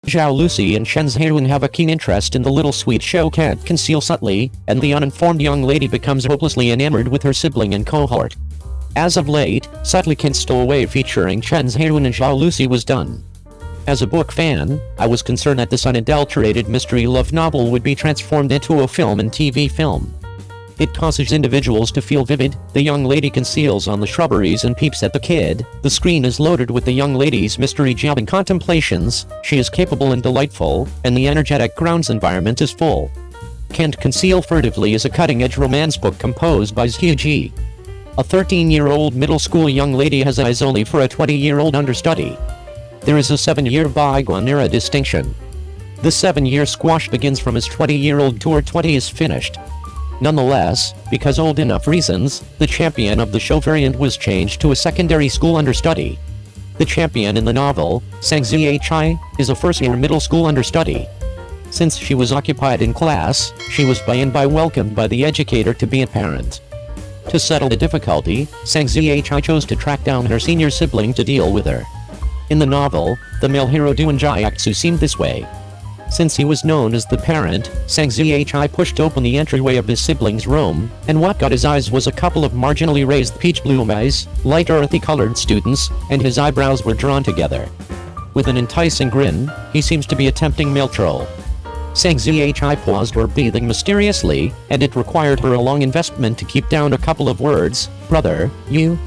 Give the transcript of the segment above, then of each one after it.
Zhao, Lusi, and Chen's Zheyuan have a keen interest in the little sweet Zhao can't conceal subtly, and the uninformed young lady becomes hopelessly enamored with her sibling and cohort. As of late, Subtly Can't Stow Away featuring Chen's Zheyuan and Zhao Lusi was done. As a book fan, I was concerned that this unadulterated mystery love novel would be transformed into a film and TV film. It causes individuals to feel vivid. The young lady conceals on the shrubberies and peeps at the kid. The screen is loaded with the young lady's mystery job and contemplations. She is capable and delightful, and the energetic grounds environment is full. Can't Conceal Furtively is a cutting-edge romance book composed by Zheyuan. A 13-year-old middle school young lady has eyes only for a 20-year-old understudy. There is a 7-year bygone era distinction. The 7-year squash begins from his 20-year-old tour 20 is finished. Nonetheless, because old enough reasons, the champion of the show variant was changed to a secondary school understudy. The champion in the novel, Sang Zheyuan, is a first-year middle school understudy. Since she was occupied in class, she was by and by welcomed by the educator to be a parent. To settle the difficulty, Sang Zheyuan chose to track down her senior sibling to deal with her. In the novel, the male hero Zheyuan seemed this way. Since he was known as the parent, Sang Zheyuan pushed open the entryway of his sibling's room, and what got his eyes was a couple of marginally raised peach-blue eyes, light earthy-colored students, and his eyebrows were drawn together. With an enticing grin, he seems to be a tempting male troll. Sang Zheyuan paused or breathing mysteriously, and it required her a long investment to keep down a couple of words. Brother, you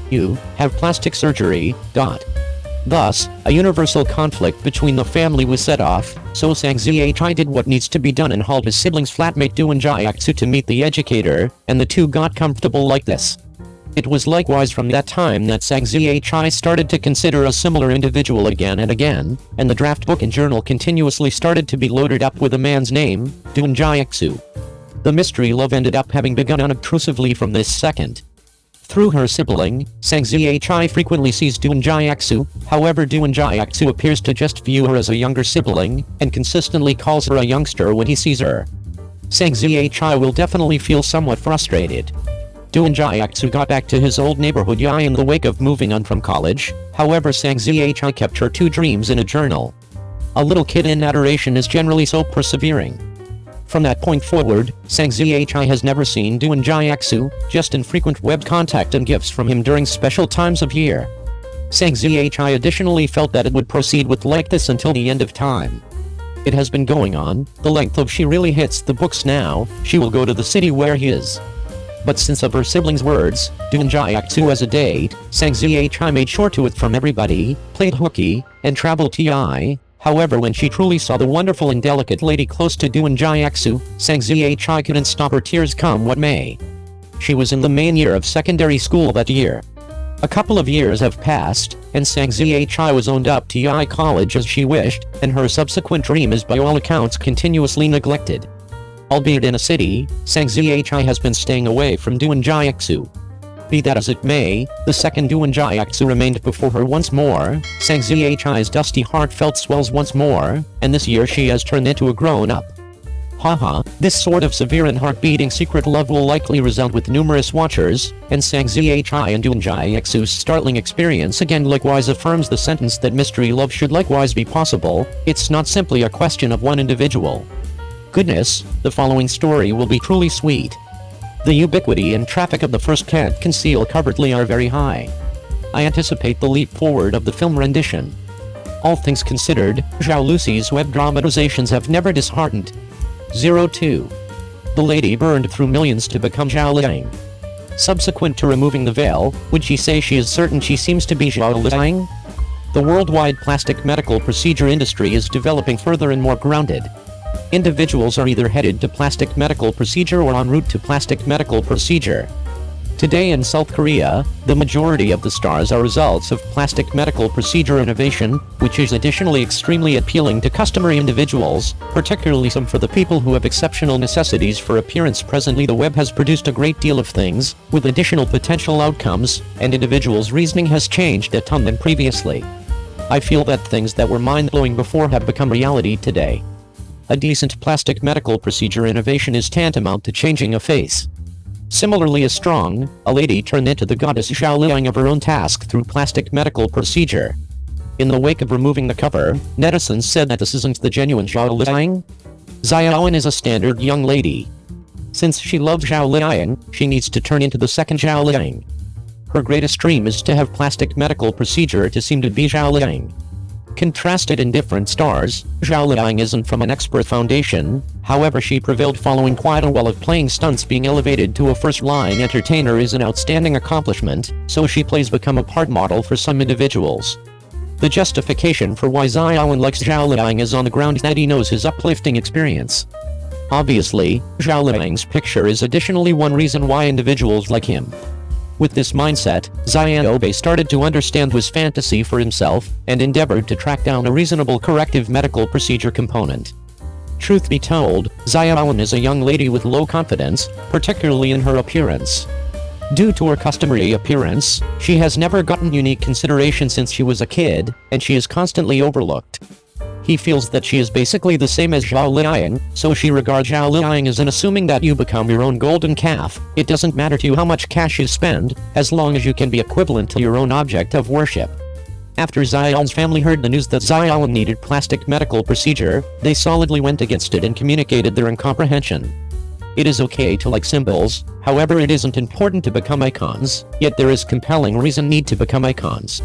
have plastic surgery, got. Thus, a universal conflict between the family was set off, so Sang Zheyuan did what needs to be done and hauled his sibling's flatmate Zheyuan to meet the educator, and the two got comfortable like this. It was likewise from that time that Sang Zheyuan started to consider a similar individual again and again, and the draft book and journal continuously started to be loaded up with a man's name, Zheyuan. The mystery love ended up having begun unobtrusively from this second. Through her sibling, Sang Zheyuan frequently sees Zheyuan, however Zheyuan appears to just view her as a younger sibling, and consistently calls her a youngster when he sees her. Sang Zheyuan will definitely feel somewhat frustrated. Zheyuan got back to his old neighborhood in the wake of moving on from college, however Sang Zheyuan kept her two dreams in a journal. A little kid in adoration is generally so persevering. From that point forward, Sang Zheyuan has never seen Zheyuan, just infrequent web contact and gifts from him during special times of year. Sang Zheyuan additionally felt that it would proceed with like this until the end of time. It has been going on, the length of she really hits the books now, she will go to the city where he is. But since of her siblings' words, Zheyuan as a date, Sang Zheyuan made sure to it from everybody, played hooky, and traveled TI. However, when she truly saw the wonderful and delicate lady close to Zheyuan, Sang Zheyuan couldn't stop her tears come what may. She was in the main year of secondary school that year. A couple of years have passed, and Sang Zheyuan was owned up TI college as she wished, and her subsequent dream is by all accounts continuously neglected. Albeit in a city, Sang Zheyuan has been staying away from Zheyuan. Be that as it may, the second Zheyuan remained before her once more. Sang Zheyuan's dusty heart felt swells once more, and this year she has turned into a grown-up. Haha, this sort of severe and heart-beating secret love will likely result with numerous watchers, and Sang Zheyuan and Zheyuan's startling experience again likewise affirms the sentence that mystery love should likewise be possible. It's not simply a question of one individual. Goodness, the following story will be truly sweet. The ubiquity and traffic of the first Can't Conceal covertly are very high. I anticipate the leap forward of the film rendition. All things considered, Zhao Lusi's web dramatizations have never disheartened. 02. The lady burned through millions to become Zhao Liang. Subsequent to removing the veil, would she say she is certain she seems to be Zhao Liang? The worldwide plastic medical procedure industry is developing further and more grounded. Individuals are either headed to plastic medical procedure or en route to plastic medical procedure. Today in South Korea, the majority of the stars are results of plastic medical procedure innovation, which is additionally extremely appealing to customer individuals, particularly some for the people who have exceptional necessities for appearance. Presently the web has produced a great deal of things, with additional potential outcomes, and individuals' reasoning has changed a ton than previously. I feel that things that were mind-blowing before have become reality today. A decent plastic medical procedure innovation is tantamount to changing a face. Similarly as strong, a lady turned into the goddess Zhao Liang of her own task through plastic medical procedure. In the wake of removing the cover, netizens said that this isn't the genuine Zhao Liang. Zheyuan is a standard young lady. Since she loves Zhao Liang, she needs to turn into the second Zhao Liang. Her greatest dream is to have plastic medical procedure to seem to be Zhao Liang. Contrasted in different stars, Zhao Liang isn't from an expert foundation, however she prevailed following quite a while of playing stunts. Being elevated to a first-line entertainer is an outstanding accomplishment, so she plays become a part model for some individuals. The justification for why Zheyuan likes Zhao Liang is on the ground that he knows his uplifting experience. Obviously, Zhao Liang's picture is additionally one reason why individuals like him. With this mindset, Zheyuan started to understand his fantasy for himself, and endeavored to track down a reasonable corrective medical procedure component. Truth be told, Zheyuan is a young lady with low confidence, particularly in her appearance. Due to her customary appearance, she has never gotten unique consideration since she was a kid, and she is constantly overlooked. He feels that she is basically the same as Zhao Liang, so she regards Zhao Liang as an assuming that you become your own golden calf. It doesn't matter to you how much cash you spend, as long as you can be equivalent to your own object of worship. After Zheyuan's family heard the news that Zheyuan needed plastic medical procedure, they solidly went against it and communicated their incomprehension. It is okay to like symbols, however it isn't important to become icons, yet there is compelling reason need to become icons.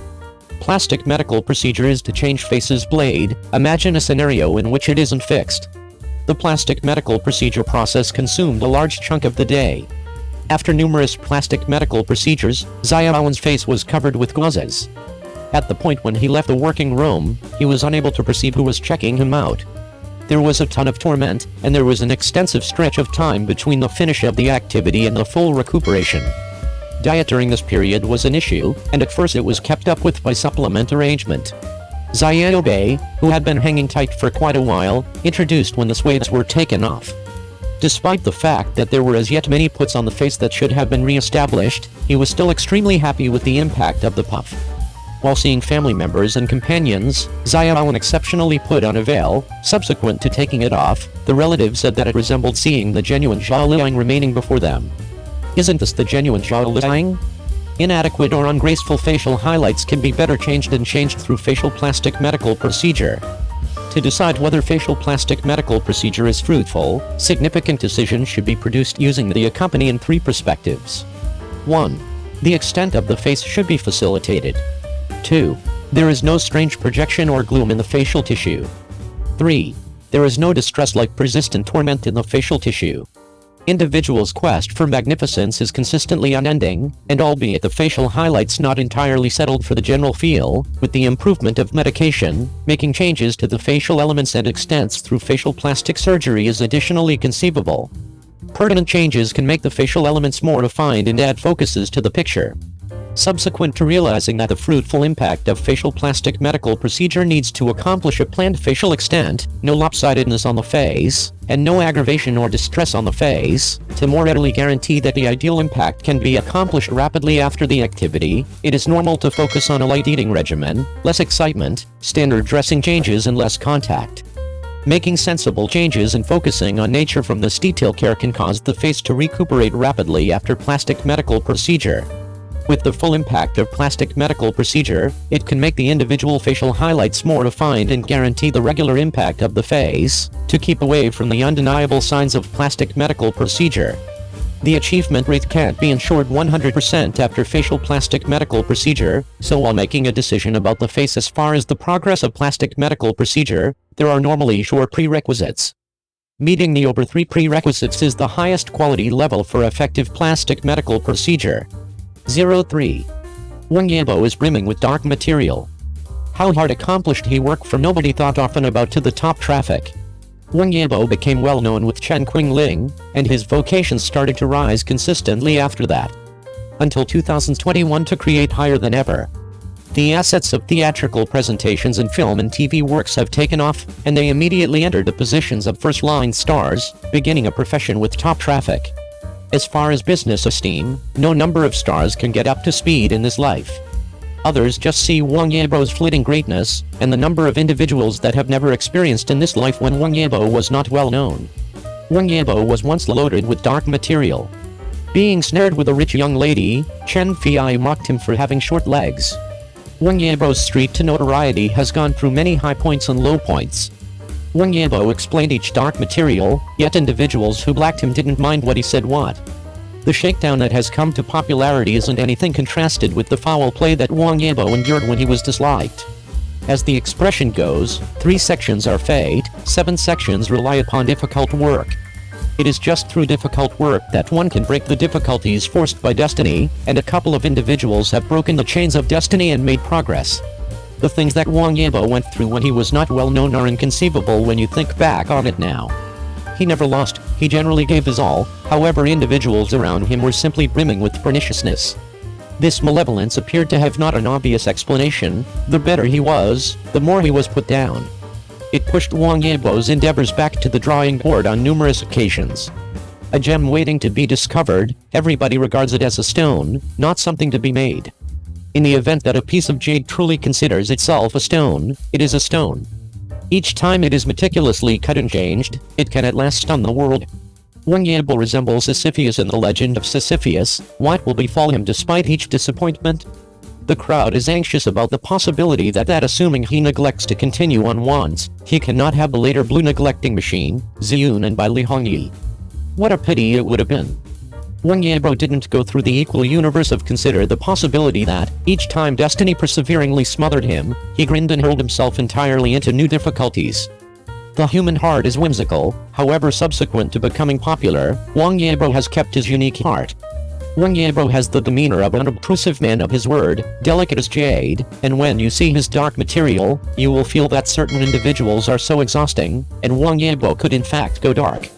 Plastic medical procedure is to change face's blade. Imagine a scenario in which it isn't fixed. The plastic medical procedure process consumed a large chunk of the day. After numerous plastic medical procedures, Zheyuan's face was covered with gauzes. At the point when he left the working room, he was unable to perceive who was checking him out. There was a ton of torment, and there was an extensive stretch of time between the finish of the activity and the full recuperation. Diet during this period was an issue, and at first it was kept up with by supplement arrangement. Zheyuan, who had been hanging tight for quite a while, introduced when the swathes were taken off. Despite the fact that there were as yet many puts on the face that should have been re-established, he was still extremely happy with the impact of the puff. While seeing family members and companions, Zheyuan exceptionally put on a veil. Subsequent to taking it off, the relatives said that it resembled seeing the genuine Zhao Liang remaining before them. Isn't this the genuine Zhao Liang? Inadequate or ungraceful facial highlights can be better changed through facial plastic medical procedure. To decide whether facial plastic medical procedure is fruitful, significant decisions should be produced using the accompanying three perspectives. 1. The extent of the face should be facilitated. 2. There is no strange projection or gloom in the facial tissue. 3. There is no distress like persistent torment in the facial tissue. Individuals' quest for magnificence is consistently unending, and albeit the facial highlights not entirely settled for the general feel, with the improvement of medication, making changes to the facial elements and extents through facial plastic surgery is additionally conceivable. Pertinent changes can make the facial elements more refined and add focuses to the picture. Subsequent to realizing that the fruitful impact of facial plastic medical procedure needs to accomplish a planned facial extent, no lopsidedness on the face, and no aggravation or distress on the face, to more readily guarantee that the ideal impact can be accomplished rapidly after the activity, it is normal to focus on a light eating regimen, less excitement, standard dressing changes and less contact. Making sensible changes and focusing on nature from this detail care can cause the face to recuperate rapidly after plastic medical procedure. With the full impact of plastic medical procedure, it can make the individual facial highlights more refined and guarantee the regular impact of the face, to keep away from the undeniable signs of plastic medical procedure. The achievement rate can't be ensured 100% after facial plastic medical procedure, so while making a decision about the face as far as the progress of plastic medical procedure, there are normally sure prerequisites. Meeting the over 3 prerequisites is the highest quality level for effective plastic medical procedure. 03. Wang Yibo is brimming with dark material. How hard accomplished he worked for nobody thought often about to the top traffic. Wang Yibo became well known with Chen Qingling, and his vocations started to rise consistently after that. Until 2021 to create higher than ever. The assets of theatrical presentations and film and TV works have taken off, and they immediately entered the positions of first-line stars, beginning a profession with top traffic. As far as business esteem, no number of stars can get up to speed in this life. Others just see Wang Yibo's fleeting greatness, and the number of individuals that have never experienced in this life when Wang Yibo was not well known. Wang Yibo was once loaded with dark material. Being snared with a rich young lady, Chen mocked him for having short legs. Wang Yibo's street to notoriety has gone through many high points and low points. Wang Yibo explained each dark material, yet individuals who blacked him didn't mind what he said what. The shakedown that has come to popularity isn't anything contrasted with the foul play that Wang Yibo endured when he was disliked. As the expression goes, 3 sections are fate, 7 sections rely upon difficult work. It is just through difficult work that one can break the difficulties forced by destiny, and a couple of individuals have broken the chains of destiny and made progress. The things that Wang Yibo went through when he was not well known are inconceivable when you think back on it now. He never lost, he generally gave his all, however individuals around him were simply brimming with perniciousness. This malevolence appeared to have not an obvious explanation. The better he was, the more he was put down. It pushed Wang Yibo's endeavors back to the drawing board on numerous occasions. A gem waiting to be discovered, everybody regards it as a stone, not something to be made. In the event that a piece of jade truly considers itself a stone, it is a stone. Each time it is meticulously cut and changed, it can at last stun the world. Wang Yibo resembles Sisyphus in the legend of Sisyphus. What will befall him despite each disappointment? The crowd is anxious about the possibility that assuming he neglects to continue on once, he cannot have the later blue neglecting machine, Zheyuan and by Li Hongyi. What a pity it would have been. Wang Yibo didn't go through the equal universe of consider the possibility that, each time destiny perseveringly smothered him, he grinned and hurled himself entirely into new difficulties. The human heart is whimsical, however subsequent to becoming popular, Wang Yibo has kept his unique heart. Wang Yibo has the demeanor of an unobtrusive man of his word, delicate as jade, and when you see his dark material, you will feel that certain individuals are so exhausting, and Wang Yibo could in fact go dark.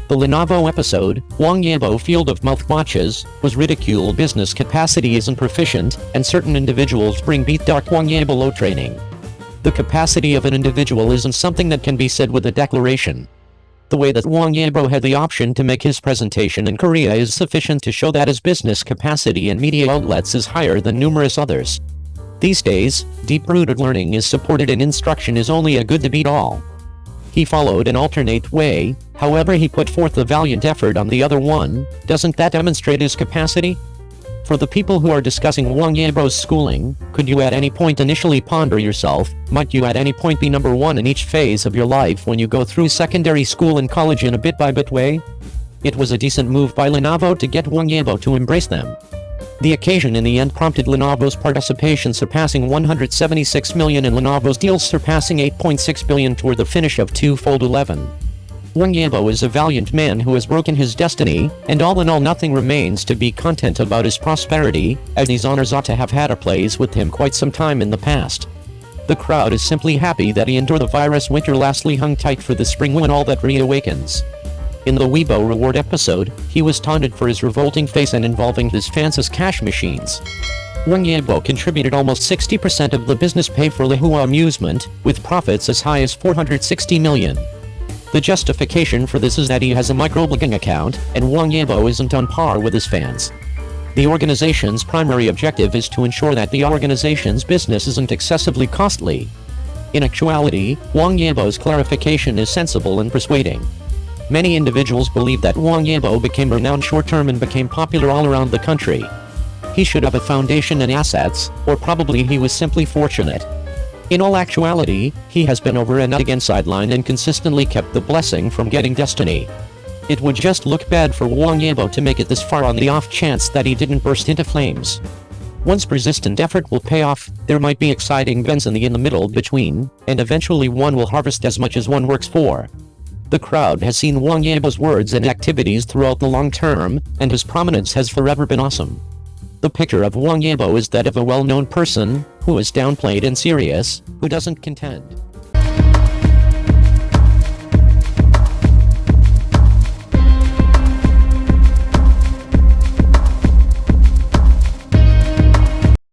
The Lenovo episode, Wang Yibo field of mouthwatches, was ridiculed. Business capacity isn't proficient, and certain individuals bring beat dark Wang Yibo low training. The capacity of an individual isn't something that can be said with a declaration. The way that Wang Yibo had the option to make his presentation in Korea is sufficient to show that his business capacity and media outlets is higher than numerous others. These days, deep-rooted learning is supported and instruction is only a good to beat all. He followed an alternate way, however he put forth a valiant effort on the other one. Doesn't that demonstrate his capacity? For the people who are discussing Wang Yibo's schooling, could you at any point initially ponder yourself, might you at any point be number 1 in each phase of your life when you go through secondary school and college in a bit-by-bit way? It was a decent move by Lenovo to get Wang Yibo to embrace them. The occasion in the end prompted Lenovo's participation surpassing 176 million and Lenovo's deals surpassing 8.6 billion toward the finish of 2-11. Wang Yibo is a valiant man who has broken his destiny, and all in all nothing remains to be content about his prosperity, as these honors ought to have had a place with him quite some time in the past. The crowd is simply happy that he endured the virus winter lastly hung tight for the spring when all that reawakens. In the Weibo reward episode, he was taunted for his revolting face and involving his fans as cash machines. Wang Yibo contributed almost 60% of the business pay for Lihua amusement, with profits as high as 460 million. The justification for this is that he has a microblogging account, and Wang Yibo isn't on par with his fans. The organization's primary objective is to ensure that the organization's business isn't excessively costly. In actuality, Wang Yibo's clarification is sensible and persuading. Many individuals believe that Wang Yibo became renowned short-term and became popular all around the country. He should have a foundation and assets, or probably he was simply fortunate. In all actuality, he has been over and again sidelined and consistently kept the blessing from getting destiny. It would just look bad for Wang Yibo to make it this far on the off chance that he didn't burst into flames. Once persistent effort will pay off, there might be exciting events in the middle between, and eventually one will harvest as much as one works for. The crowd has seen Wang Yibo's words and activities throughout the long term, and his prominence has forever been awesome. The picture of Wang Yibo is that of a well-known person, who is downplayed and serious, who doesn't contend.